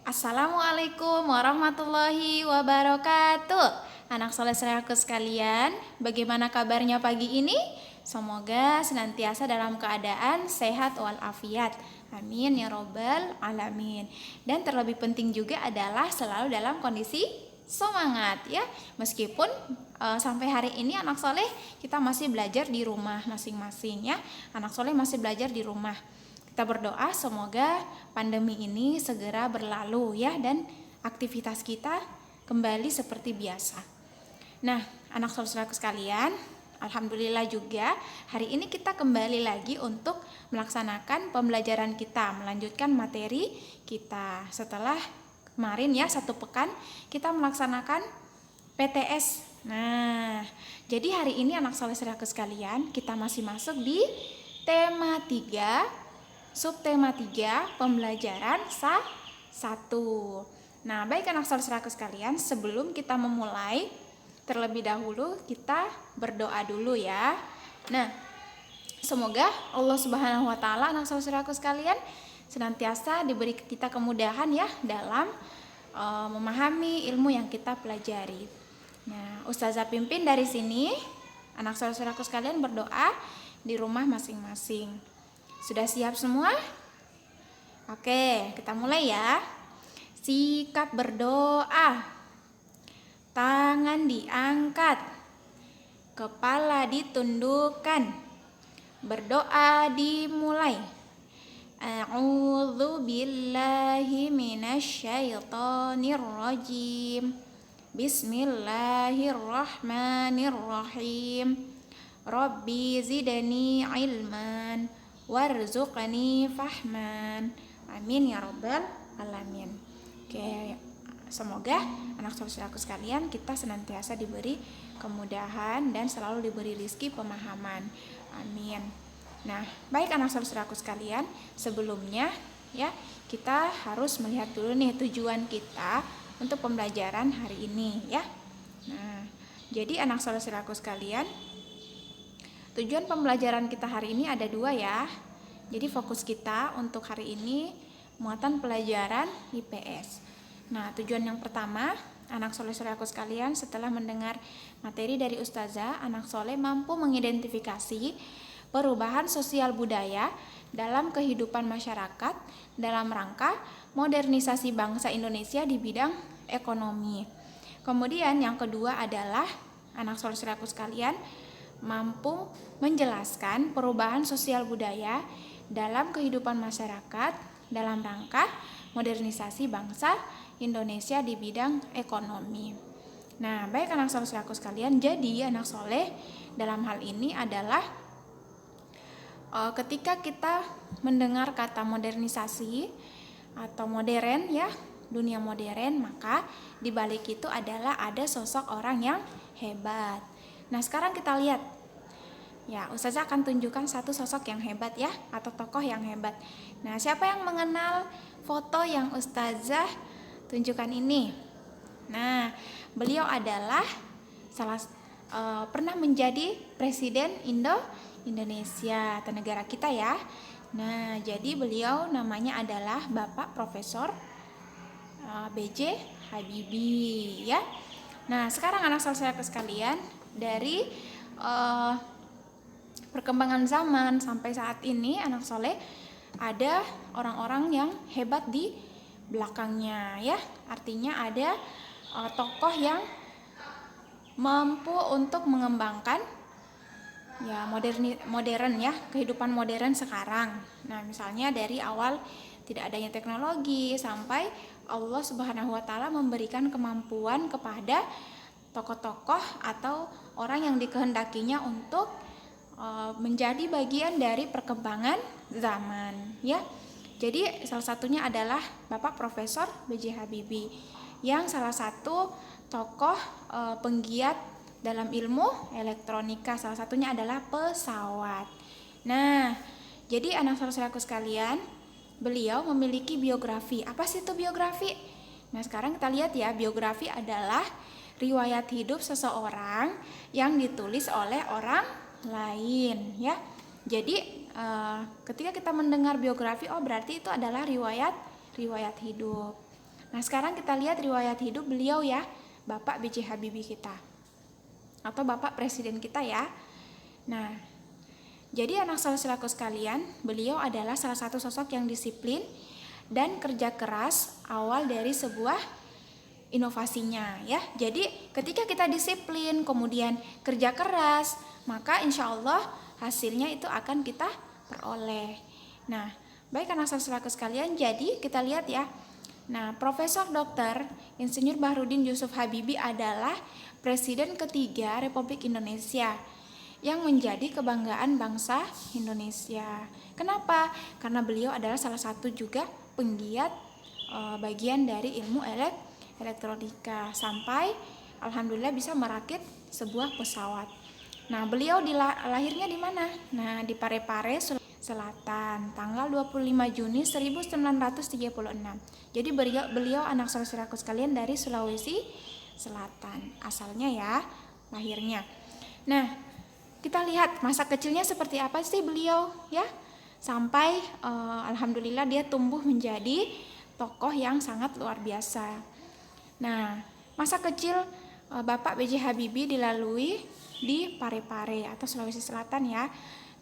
Assalamualaikum warahmatullahi wabarakatuh. Anak soleh saudaraku sekalian, bagaimana kabarnya pagi ini? Semoga senantiasa dalam keadaan sehat walafiat. Amin ya robbal alamin. Dan terlebih penting juga adalah selalu dalam kondisi semangat ya. Meskipun sampai hari ini anak soleh kita masih belajar di rumah masing-masing ya. Anak soleh masih belajar di rumah. Kita berdoa semoga pandemi ini segera berlalu ya dan aktivitas kita kembali seperti biasa. Nah, anak saudaraku sekalian, alhamdulillah juga hari ini kita kembali lagi untuk melaksanakan pembelajaran kita, melanjutkan materi kita. Setelah kemarin ya 1 pekan kita melaksanakan PTS. Nah, jadi hari ini anak saudaraku sekalian, kita masih masuk di tema 3, subtema 3, pembelajaran 1. Nah, baik anak saudaraku sekalian, sebelum kita memulai, terlebih dahulu kita berdoa dulu ya. Nah, semoga Allah Subhanahu wa taala anak saudaraku sekalian senantiasa diberi kita kemudahan ya dalam memahami ilmu yang kita pelajari. Nah, Ustazah pimpin dari sini, anak saudaraku sekalian berdoa di rumah masing-masing. Sudah siap semua? Oke, kita mulai ya. Sikap berdoa. Tangan diangkat. Kepala ditundukkan. Berdoa dimulai. A'udzu billahi minasyaitonir rajim. Bismillahirrahmanirrahim. Rabbi zidni ilman warzuqni fahman. Amin ya robbal alamin. Oke, semoga anak saudaraku sekalian kita senantiasa diberi kemudahan dan selalu diberi rezeki pemahaman. Amin. Nah, baik anak saudaraku sekalian, sebelumnya ya kita harus melihat dulu nih tujuan kita untuk pembelajaran hari ini ya. Nah, jadi anak saudaraku sekalian, tujuan pembelajaran kita hari ini ada 2 ya. Jadi fokus kita untuk hari ini muatan pelajaran IPS. Nah, tujuan yang pertama, anak soleh saudaraku sekalian, setelah mendengar materi dari Ustazah, anak soleh mampu mengidentifikasi perubahan sosial budaya dalam kehidupan masyarakat dalam rangka modernisasi bangsa Indonesia di bidang ekonomi. Kemudian yang kedua adalah anak soleh saudaraku sekalian mampu menjelaskan perubahan sosial budaya dalam kehidupan masyarakat dalam rangka modernisasi bangsa Indonesia di bidang ekonomi. Nah, baik anak saudaraku sekalian, jadi anak soleh dalam hal ini adalah ketika kita mendengar kata modernisasi atau modern ya, dunia modern, maka di balik itu adalah ada sosok orang yang hebat. Nah, sekarang kita lihat ya, Ustazah akan tunjukkan satu sosok yang hebat ya, atau tokoh yang hebat. Nah, siapa yang mengenal foto yang Ustazah tunjukkan ini? Nah, beliau adalah pernah menjadi presiden Indonesia atau negara kita ya. Nah, jadi beliau namanya adalah Bapak Profesor B.J. Habibie ya. Nah, sekarang anak saudara sekalian, dari perkembangan zaman sampai saat ini anak soleh ada orang-orang yang hebat di belakangnya ya. Artinya ada tokoh yang mampu untuk mengembangkan ya modern ya, kehidupan modern sekarang. Nah, misalnya dari awal tidak adanya teknologi sampai Allah Subhanahu wa taala memberikan kemampuan kepada tokoh-tokoh atau orang yang dikehendakinya untuk menjadi bagian dari perkembangan zaman ya. Jadi salah satunya adalah Bapak Profesor B.J. Habibie yang salah satu tokoh penggiat dalam ilmu elektronika, salah satunya adalah pesawat. Nah, jadi anak saudaraku sekalian, beliau memiliki biografi. Apa sih itu biografi? Nah, sekarang kita lihat ya, biografi adalah riwayat hidup seseorang yang ditulis oleh orang lain ya. Jadi ketika kita mendengar biografi, oh berarti itu adalah riwayat hidup. Nah, sekarang kita lihat riwayat hidup beliau ya, Bapak B.J. Habibie kita, atau Bapak Presiden kita ya. Nah, jadi anak saudaraku sekalian, beliau adalah salah satu sosok yang disiplin dan kerja keras awal dari sebuah inovasinya ya. Jadi ketika kita disiplin, kemudian kerja keras, maka insya Allah hasilnya itu akan kita peroleh. Nah, baik anak saudaraku sekalian, jadi kita lihat ya. Nah, Profesor Dr. Insinyur Bahrudin Yusuf Habibie adalah Presiden ketiga Republik Indonesia yang menjadi kebanggaan bangsa Indonesia. Kenapa? Karena beliau adalah salah satu juga penggiat bagian dari ilmu elektronika sampai alhamdulillah bisa merakit sebuah pesawat. Nah, beliau lahirnya di mana? Nah, di Parepare, Selatan, tanggal 25 Juni 1936. Jadi beliau anak saudaraku sekalian dari Sulawesi Selatan asalnya ya, lahirnya. Nah, kita lihat masa kecilnya seperti apa sih beliau ya, sampai alhamdulillah dia tumbuh menjadi tokoh yang sangat luar biasa. Nah, masa kecil Bapak B.J. Habibie dilalui di Parepare atau Sulawesi Selatan ya.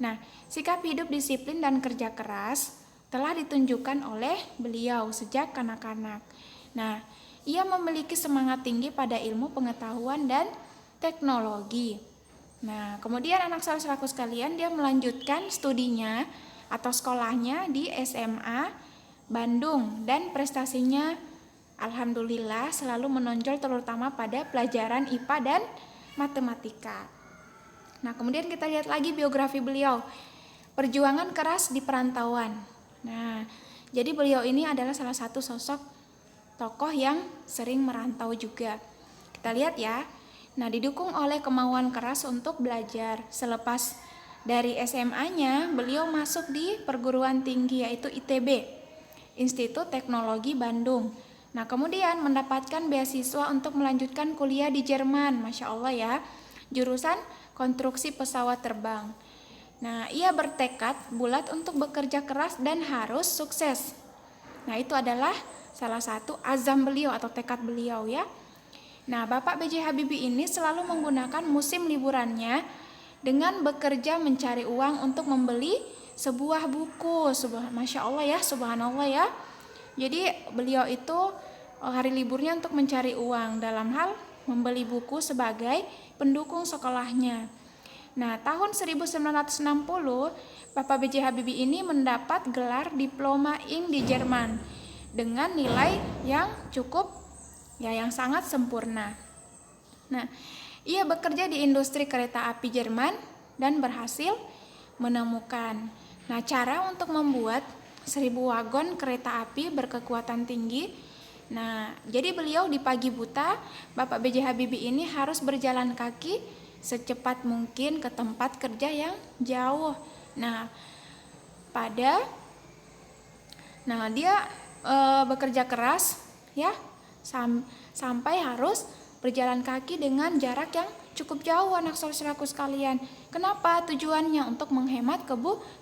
Nah, sikap hidup disiplin dan kerja keras telah ditunjukkan oleh beliau sejak kanak-kanak. Nah, ia memiliki semangat tinggi pada ilmu pengetahuan dan teknologi. Nah, kemudian anak saudaraku sekalian, dia melanjutkan studinya atau sekolahnya di SMA Bandung dan prestasinya alhamdulillah selalu menonjol terutama pada pelajaran IPA dan matematika. Nah, kemudian kita lihat lagi biografi beliau. Perjuangan keras di perantauan. Nah, jadi beliau ini adalah salah satu sosok tokoh yang sering merantau juga. Kita lihat ya. Nah, didukung oleh kemauan keras untuk belajar. Selepas dari SMA-nya, beliau masuk di perguruan tinggi yaitu ITB, Institut Teknologi Bandung. Nah, kemudian mendapatkan beasiswa untuk melanjutkan kuliah di Jerman. Masya Allah ya. Jurusan konstruksi pesawat terbang. Nah, ia bertekad bulat untuk bekerja keras dan harus sukses. Nah, itu adalah salah satu azam beliau atau tekad beliau ya. Nah, Bapak B.J. Habibie ini selalu menggunakan musim liburannya dengan bekerja mencari uang untuk membeli sebuah buku. Masya Allah ya, subhanallah ya. Jadi beliau itu hari liburnya untuk mencari uang dalam hal membeli buku sebagai pendukung sekolahnya. Nah, tahun 1960 Bapak B.J. Habibie ini mendapat gelar Diploma Ing di Jerman dengan nilai yang cukup ya, yang sangat sempurna. Nah, ia bekerja di industri kereta api Jerman dan berhasil menemukan cara untuk membuat 1000 wagon kereta api berkekuatan tinggi. Nah, jadi beliau di pagi buta, Bapak B.J. Habibie ini harus berjalan kaki secepat mungkin ke tempat kerja yang jauh. Nah, dia bekerja keras ya, sampai harus berjalan kaki dengan jarak yang cukup jauh anak saudaraku sekalian. Kenapa? Tujuannya untuk menghemat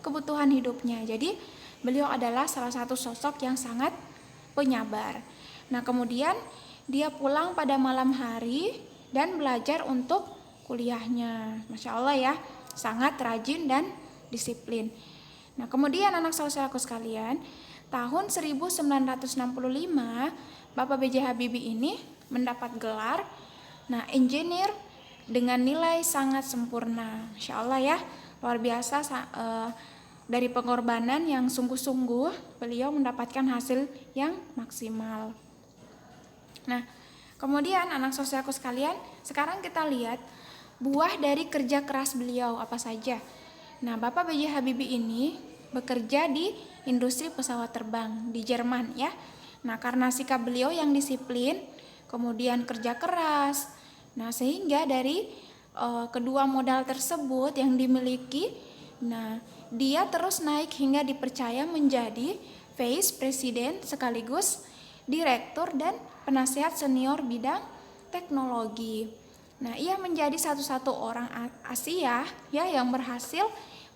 kebutuhan hidupnya. Jadi beliau adalah salah satu sosok yang sangat penyabar. Nah, kemudian dia pulang pada malam hari dan belajar untuk kuliahnya. Masya Allah ya, sangat rajin dan disiplin. Nah, kemudian anak saudaraku sekalian, tahun 1965 Bapak B.J. Habibie ini mendapat gelar engineer dengan nilai sangat sempurna. Masya Allah ya, luar biasa. Dari pengorbanan yang sungguh-sungguh beliau mendapatkan hasil yang maksimal. Nah, kemudian anak saudaraku sekalian, sekarang kita lihat buah dari kerja keras beliau apa saja. Nah, Bapak B.J. Habibie ini bekerja di industri pesawat terbang di Jerman ya. Nah, karena sikap beliau yang disiplin, kemudian kerja keras, nah sehingga dari kedua modal tersebut yang dimiliki, nah dia terus naik hingga dipercaya menjadi Vice President sekaligus Direktur dan Penasehat Senior bidang teknologi. Nah, ia menjadi satu-satu orang Asia ya yang berhasil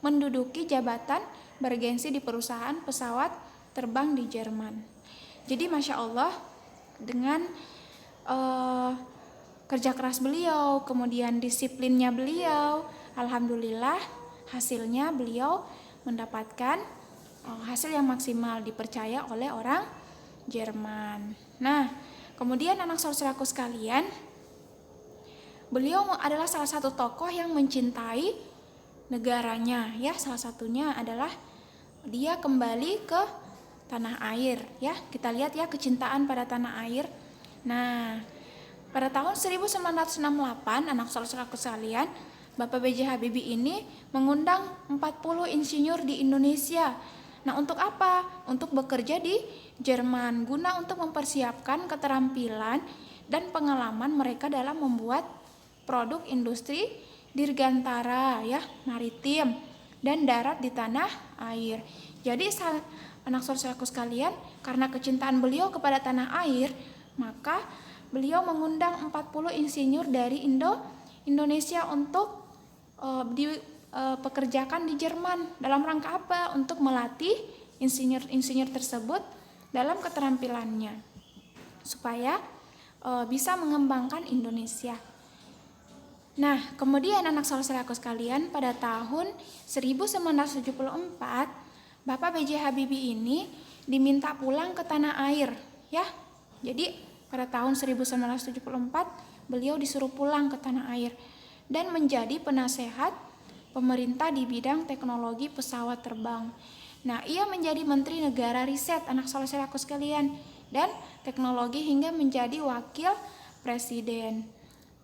menduduki jabatan bergensi di perusahaan pesawat terbang di Jerman. Jadi Masya Allah, dengan kerja keras beliau, kemudian disiplinnya beliau, alhamdulillah hasilnya beliau mendapatkan hasil yang maksimal, dipercaya oleh orang Jerman. Nah, kemudian anak saudaraku sekalian, beliau adalah salah satu tokoh yang mencintai negaranya, ya. Salah satunya adalah dia kembali ke tanah air, ya. Kita lihat ya kecintaan pada tanah air. Nah, pada tahun 1968, anak saudaraku sekalian, Bapak B.J. Habibie ini mengundang 40 insinyur di Indonesia. Nah, untuk apa? Untuk bekerja di Jerman, guna untuk mempersiapkan keterampilan dan pengalaman mereka dalam membuat produk industri dirgantara, ya, maritim dan darat di tanah air. Jadi anak saudaraku sekalian, karena kecintaan beliau kepada tanah air, maka beliau mengundang 40 insinyur dari Indonesia untuk dipekerjakan di Jerman. Dalam rangka apa? Untuk melatih insinyur-insinyur tersebut dalam keterampilannya, supaya bisa mengembangkan Indonesia. Nah, kemudian anak saudaraku sekalian, pada tahun 1974, Bapak B.J. Habibie ini diminta pulang ke tanah air, ya. Jadi pada tahun 1974 beliau disuruh pulang ke tanah air dan menjadi penasehat pemerintah di bidang teknologi pesawat terbang. Nah, ia menjadi Menteri Negara Riset, anak saudaraku sekalian, dan teknologi hingga menjadi wakil presiden.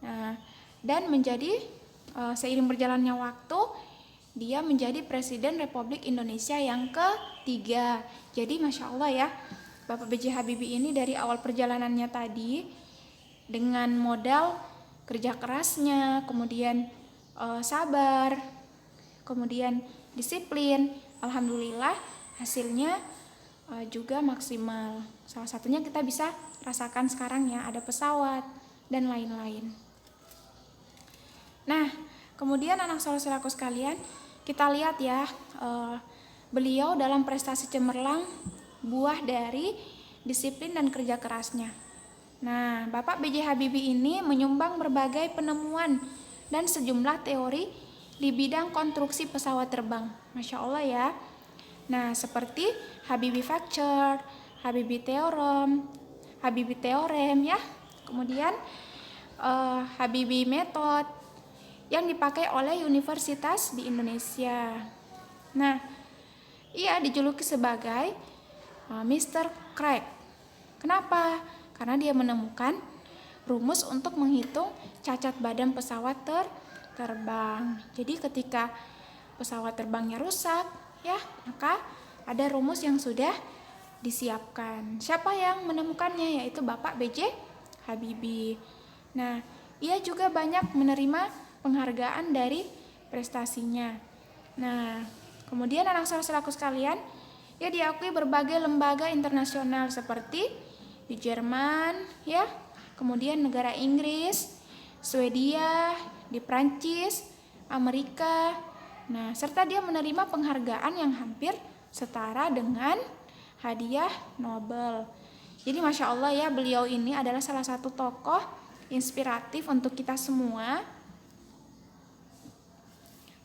Nah, dan menjadi seiring berjalannya waktu, dia menjadi Presiden Republik Indonesia yang ketiga. Jadi Masya Allah ya, Bapak B.J. Habibie ini dari awal perjalanannya tadi dengan modal kerja kerasnya, kemudian sabar, kemudian disiplin, alhamdulillah hasilnya juga maksimal. Salah satunya kita bisa rasakan sekarang ya, ada pesawat dan lain-lain. Nah, kemudian anak saudaraku sekalian, kita lihat ya, beliau dalam prestasi cemerlang buah dari disiplin dan kerja kerasnya. Nah, Bapak B.J. Habibie ini menyumbang berbagai penemuan dan sejumlah teori di bidang konstruksi pesawat terbang. Masya Allah ya. Nah, seperti Habibie Factor, Habibie Theorem ya. Kemudian Habibie Method yang dipakai oleh universitas di Indonesia. Nah, ia dijuluki sebagai Mr. Crack. Kenapa? Karena dia menemukan rumus untuk menghitung cacat badan pesawat terbang. Jadi ketika pesawat terbangnya rusak, ya, maka ada rumus yang sudah disiapkan. Siapa yang menemukannya? Yaitu Bapak B.J. Habibie. Nah, ia juga banyak menerima penghargaan dari prestasinya. Nah, kemudian anak saudaraku sekalian, ia diakui berbagai lembaga internasional seperti di Jerman, ya, kemudian negara Inggris, Swedia, di Prancis, Amerika. Nah, serta dia menerima penghargaan yang hampir setara dengan hadiah Nobel. Jadi Masya Allah ya, beliau ini adalah salah satu tokoh inspiratif untuk kita semua.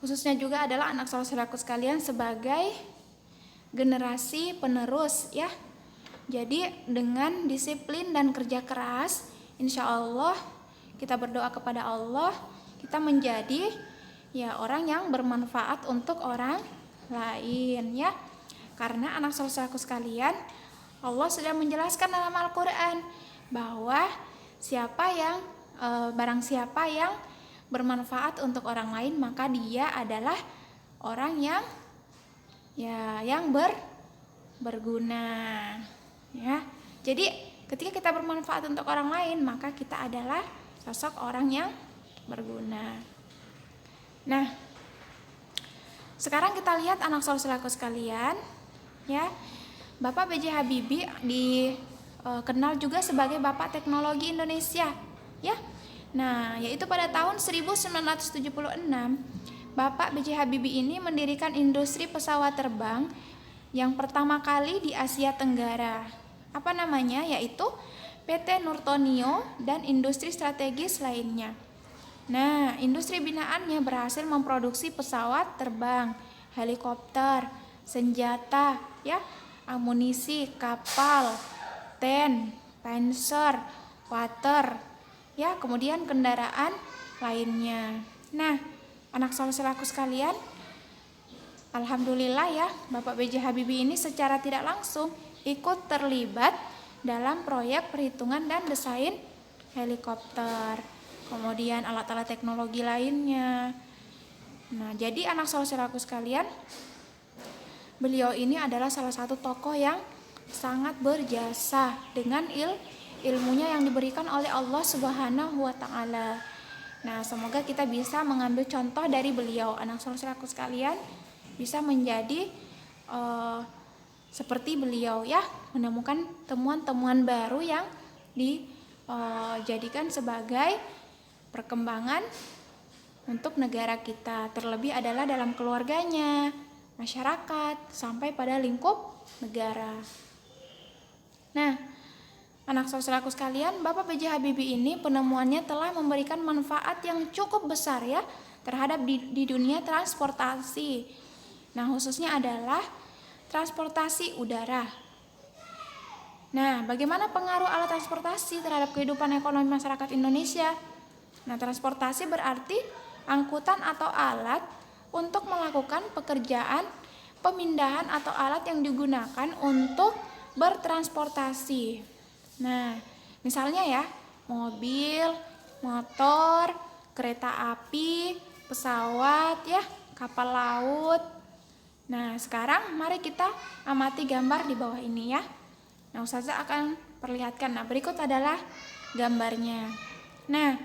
Khususnya juga adalah anak saudaraku sekalian sebagai generasi penerus ya. Jadi dengan disiplin dan kerja keras, insya Allah kita berdoa kepada Allah, kita menjadi ya orang yang bermanfaat untuk orang lain ya. Karena anak saudaraku sekalian, Allah sudah menjelaskan dalam Al-Quran bahwa barang siapa yang bermanfaat untuk orang lain, maka dia adalah orang yang berguna ya. Jadi ketika kita bermanfaat untuk orang lain, maka kita adalah sosok orang yang berguna. Nah, sekarang kita lihat anak saudaraku sekalian ya, Bapak B.J. Habibie dikenal juga sebagai Bapak Teknologi Indonesia ya. Nah, yaitu pada tahun 1976 Bapak B.J. Habibie ini mendirikan industri pesawat terbang yang pertama kali di Asia Tenggara. yaitu PT Nurtonio dan industri strategis lainnya. Nah, industri binaannya berhasil memproduksi pesawat terbang, helikopter, senjata, ya, amunisi, kapal, tank, panzer, water, ya, kemudian kendaraan lainnya. Nah, anak saudaraku sekalian, alhamdulillah ya, Bapak B.J. Habibie ini secara tidak langsung ikut terlibat dalam proyek perhitungan dan desain helikopter, kemudian alat-alat teknologi lainnya. Nah, jadi anak saudaraku sekalian, beliau ini adalah salah satu tokoh yang sangat berjasa dengan ilmunya yang diberikan oleh Allah Subhanahu wa Ta'ala. Nah, semoga kita bisa mengambil contoh dari beliau, anak saudaraku sekalian, bisa menjadi seperti beliau ya, menemukan temuan-temuan baru yang dijadikan sebagai perkembangan untuk negara kita, terlebih adalah dalam keluarganya, masyarakat, sampai pada lingkup negara. Nah, anak saudaraku sekalian, Bapak B.J. Habibie ini penemuannya telah memberikan manfaat yang cukup besar ya terhadap di dunia transportasi. Nah, khususnya adalah transportasi udara. Nah, bagaimana pengaruh alat transportasi terhadap kehidupan ekonomi masyarakat Indonesia? Nah, transportasi berarti angkutan atau alat untuk melakukan pekerjaan pemindahan atau alat yang digunakan untuk bertransportasi. Nah, misalnya ya, mobil, motor, kereta api, pesawat ya, kapal laut. Nah, sekarang mari kita amati gambar di bawah ini ya. Nah, Ustazah akan perlihatkan. Nah, berikut adalah gambarnya. Nah,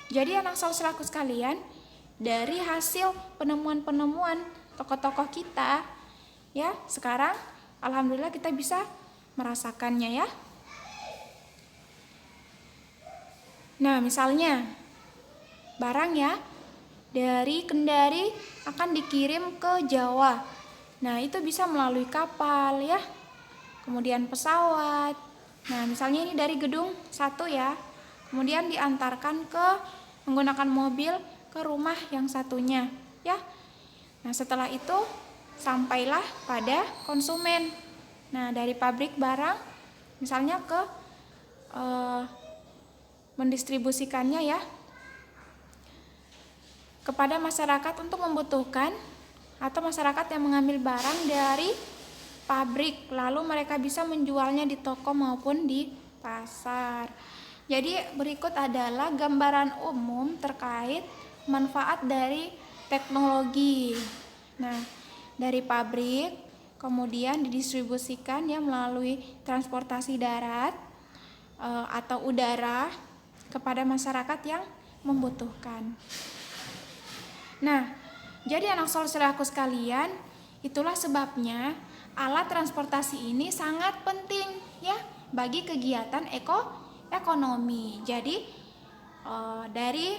jadi anak saudaraku sekalian, dari hasil penemuan-penemuan tokoh-tokoh kita ya, sekarang alhamdulillah kita bisa merasakannya ya. Nah, misalnya barang ya dari Kendari akan dikirim ke Jawa. Nah, itu bisa melalui kapal ya. Kemudian pesawat. Nah, misalnya ini dari gedung 1 ya. Kemudian diantarkan ke menggunakan mobil ke rumah yang satunya ya. Nah, setelah itu sampailah pada konsumen. Nah, dari pabrik barang misalnya ke mendistribusikannya ya kepada masyarakat untuk membutuhkan atau masyarakat yang mengambil barang dari pabrik, lalu mereka bisa menjualnya di toko maupun di pasar. Jadi berikut adalah gambaran umum terkait manfaat dari teknologi. Nah, dari pabrik kemudian didistribusikan ya melalui transportasi darat atau udara kepada masyarakat yang membutuhkan. Nah, jadi anak saudaraku sekalian, itulah sebabnya alat transportasi ini sangat penting ya bagi kegiatan ekonomi. Jadi dari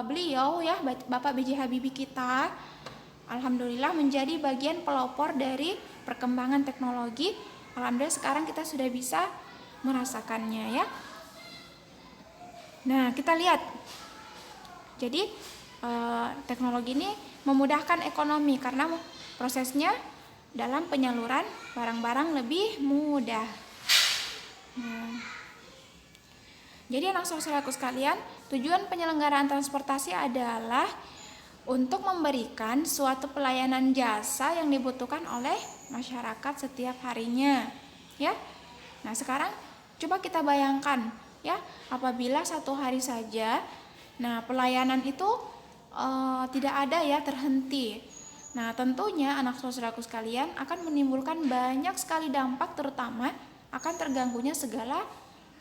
beliau ya, Bapak B.J. Habibie kita, alhamdulillah menjadi bagian pelopor dari perkembangan teknologi. Alhamdulillah sekarang kita sudah bisa merasakannya ya. Nah, kita lihat. Jadi teknologi ini memudahkan ekonomi karena prosesnya dalam penyaluran barang-barang lebih mudah. Nah, jadi anak saudaraku sekalian, tujuan penyelenggaraan transportasi adalah untuk memberikan suatu pelayanan jasa yang dibutuhkan oleh masyarakat setiap harinya, ya. Nah, sekarang coba kita bayangkan, ya, apabila satu hari saja, nah pelayanan itu tidak ada ya, terhenti. Nah, tentunya anak saudaraku sekalian akan menimbulkan banyak sekali dampak, terutama akan terganggunya segala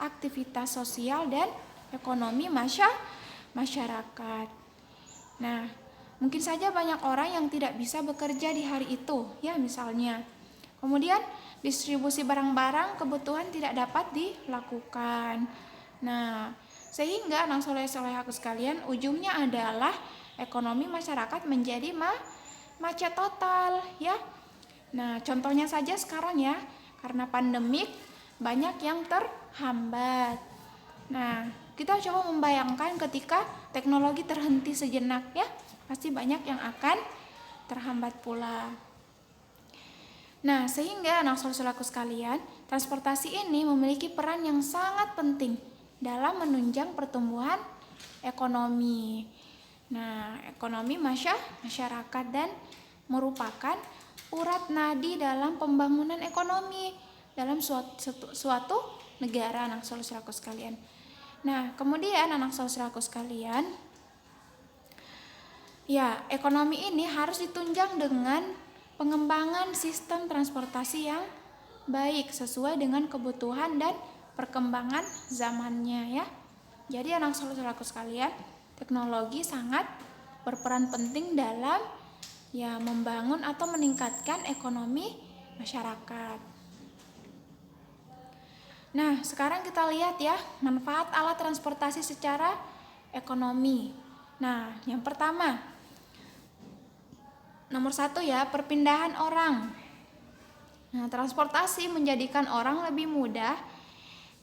aktivitas sosial dan ekonomi masyarakat. Nah, mungkin saja banyak orang yang tidak bisa bekerja di hari itu, ya misalnya. Kemudian distribusi barang-barang kebutuhan tidak dapat dilakukan. Nah, sehingga anak soleh-solehku sekalian, ujungnya adalah ekonomi masyarakat menjadi macet total, ya. Nah, contohnya saja sekarang ya, karena pandemik, banyak yang terhambat. Nah, kita coba membayangkan ketika teknologi terhenti sejenak ya, pasti banyak yang akan terhambat pula. Nah, sehingga anak saudaraku sekalian, transportasi ini memiliki peran yang sangat penting dalam menunjang pertumbuhan ekonomi. Nah, ekonomi masyarakat dan merupakan urat nadi dalam pembangunan ekonomi dalam suatu negara, anak saudaraku sekalian. Nah, kemudian anak saudaraku sekalian, ya, ekonomi ini harus ditunjang dengan pengembangan sistem transportasi yang baik sesuai dengan kebutuhan dan perkembangan zamannya ya. Jadi anak saudaraku sekalian, teknologi sangat berperan penting dalam ya membangun atau meningkatkan ekonomi masyarakat. Nah, sekarang kita lihat ya manfaat alat transportasi secara ekonomi. Nah, yang pertama, nomor 1 ya, perpindahan orang. Nah, transportasi menjadikan orang lebih mudah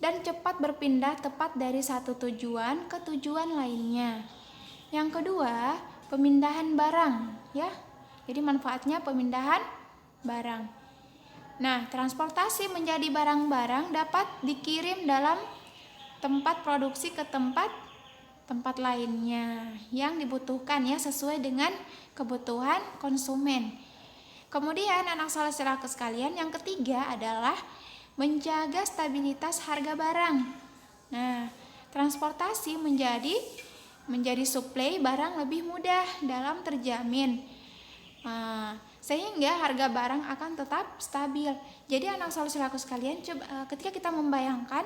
dan cepat berpindah tepat dari satu tujuan ke tujuan lainnya. Yang kedua, pemindahan barang ya. Jadi manfaatnya pemindahan barang. Nah, transportasi menjadi barang-barang dapat dikirim dalam tempat produksi ke tempat lainnya yang dibutuhkan ya sesuai dengan kebutuhan konsumen. Kemudian anak saudaraku sekalian, yang ketiga adalah menjaga stabilitas harga barang. Nah, transportasi menjadi suplai barang lebih mudah dalam terjamin. Sehingga harga barang akan tetap stabil. Jadi anak saudaraku sekalian, ketika kita membayangkan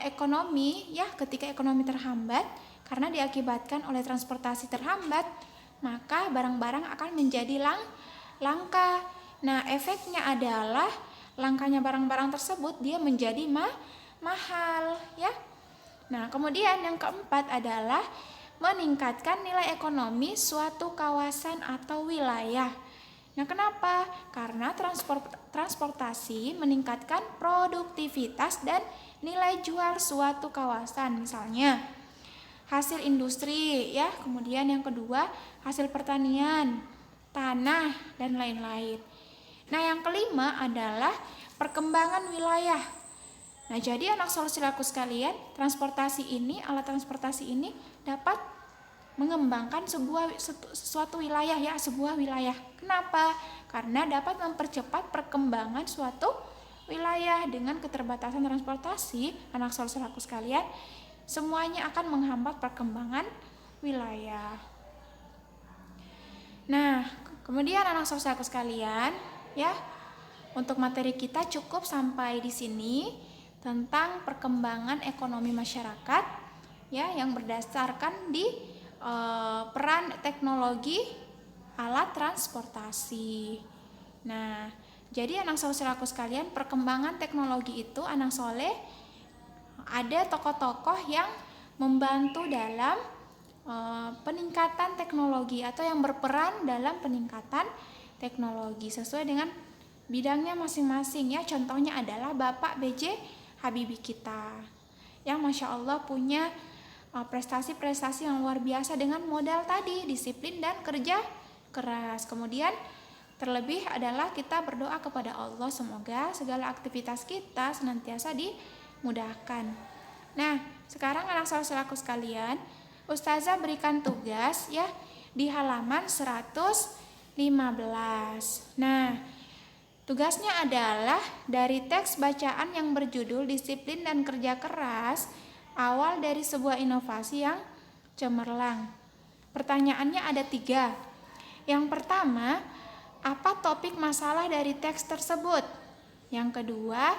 ekonomi ya, ketika ekonomi terhambat karena diakibatkan oleh transportasi terhambat, maka barang-barang akan menjadi langka. Nah, efeknya adalah langkanya barang-barang tersebut dia menjadi mahal ya. Nah, kemudian yang keempat adalah meningkatkan nilai ekonomi suatu kawasan atau wilayah. Nah, kenapa? Karena transportasi meningkatkan produktivitas dan nilai jual suatu kawasan, misalnya hasil industri ya, kemudian yang kedua hasil pertanian, tanah dan lain-lain. Nah, yang kelima adalah perkembangan wilayah. Nah, jadi anak saudaraku sekalian, alat transportasi ini dapat mengembangkan suatu wilayah ya, sebuah wilayah. Kenapa? Karena dapat mempercepat perkembangan suatu wilayah. Dengan keterbatasan transportasi, anak saudaraku sekalian, semuanya akan menghambat perkembangan wilayah. Nah, kemudian anak saudaraku sekalian, ya, untuk materi kita cukup sampai di sini tentang perkembangan ekonomi masyarakat ya yang berdasarkan di peran teknologi alat transportasi. Nah, jadi anak saudaraku sekalian, perkembangan teknologi itu anak soleh ada tokoh-tokoh yang membantu dalam peningkatan teknologi atau yang berperan dalam peningkatan teknologi sesuai dengan bidangnya masing-masing ya. Contohnya adalah Bapak B.J. Habibie kita yang Masya Allah punya prestasi-prestasi yang luar biasa dengan modal tadi, disiplin dan kerja keras. Kemudian terlebih adalah kita berdoa kepada Allah semoga segala aktivitas kita senantiasa dimudahkan. Nah, sekarang anak saudaraku sekalian, Ustazah berikan tugas ya di halaman 115. Nah, tugasnya adalah dari teks bacaan yang berjudul Disiplin dan Kerja Keras, awal dari sebuah inovasi yang cemerlang. Pertanyaannya ada 3. Yang pertama, apa topik masalah dari teks tersebut? Yang kedua,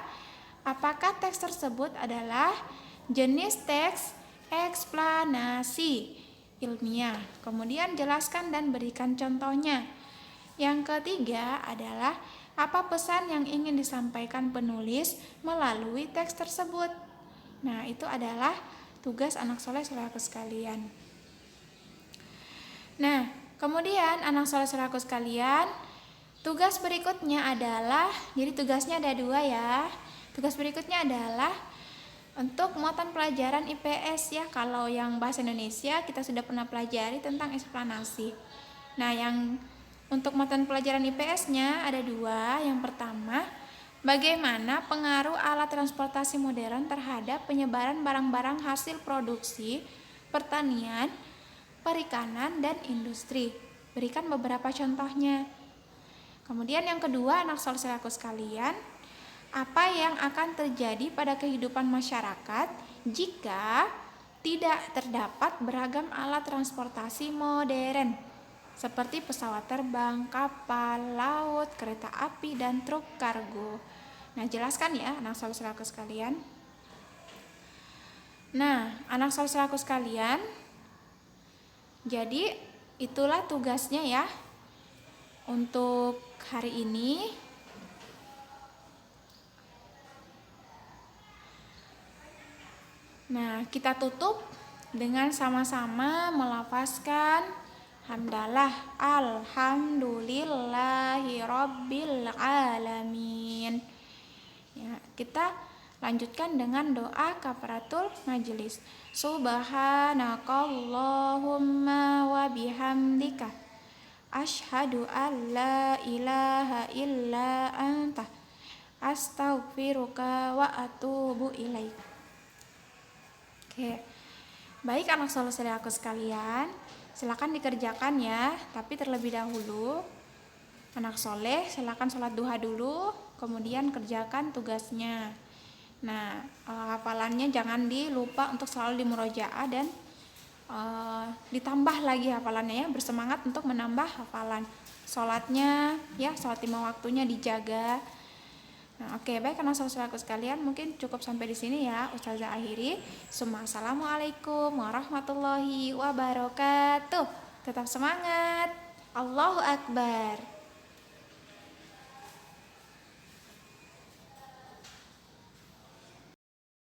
apakah teks tersebut adalah jenis teks eksplanasi ilmiah? Kemudian jelaskan dan berikan contohnya. Yang ketiga adalah apa pesan yang ingin disampaikan penulis melalui teks tersebut? Nah, itu adalah tugas anak soleh saudaraku sekalian. Nah, kemudian anak soleh saudaraku sekalian, tugas berikutnya adalah, jadi tugasnya ada 2 ya. Tugas berikutnya adalah untuk muatan pelajaran IPS ya. Kalau yang bahasa Indonesia kita sudah pernah pelajari tentang eksplanasi. Nah, yang untuk muatan pelajaran IPS-nya ada dua. Yang pertama, bagaimana pengaruh alat transportasi modern terhadap penyebaran barang-barang hasil produksi, pertanian, perikanan, dan industri. Berikan beberapa contohnya. Kemudian yang kedua, anak saudaraku sekalian, apa yang akan terjadi pada kehidupan masyarakat jika tidak terdapat beragam alat transportasi modern seperti pesawat terbang, kapal laut, kereta api, dan truk kargo. Nah, jelaskan ya anak saudaraku sekalian. Nah, anak saudaraku sekalian, jadi itulah tugasnya ya untuk hari ini. Nah, kita tutup dengan sama-sama melafazkan hamdalah alhamdulillahirabbil alamin. Ya, kita lanjutkan dengan doa kafaratul majelis. Subhanakallahumma wa bihamdika asyhadu an la ilaha illa anta astaghfiruka wa atubu ilaik. Oke, baik anak saudaraku sekalian, silakan dikerjakan ya. Tapi terlebih dahulu, anak soleh silakan sholat duha dulu, kemudian kerjakan tugasnya. Nah, hafalannya jangan dilupa untuk selalu dimurojaah dan ditambah lagi hafalannya ya. Bersemangat untuk menambah hafalan. Sholatnya ya, sholat 5 waktunya dijaga. Nah, oke, baik anak saudaraku sekalian, mungkin cukup sampai di sini ya. Ustazah akhiri. Assalamualaikum warahmatullahi wabarakatuh. Tetap semangat. Allahu Akbar.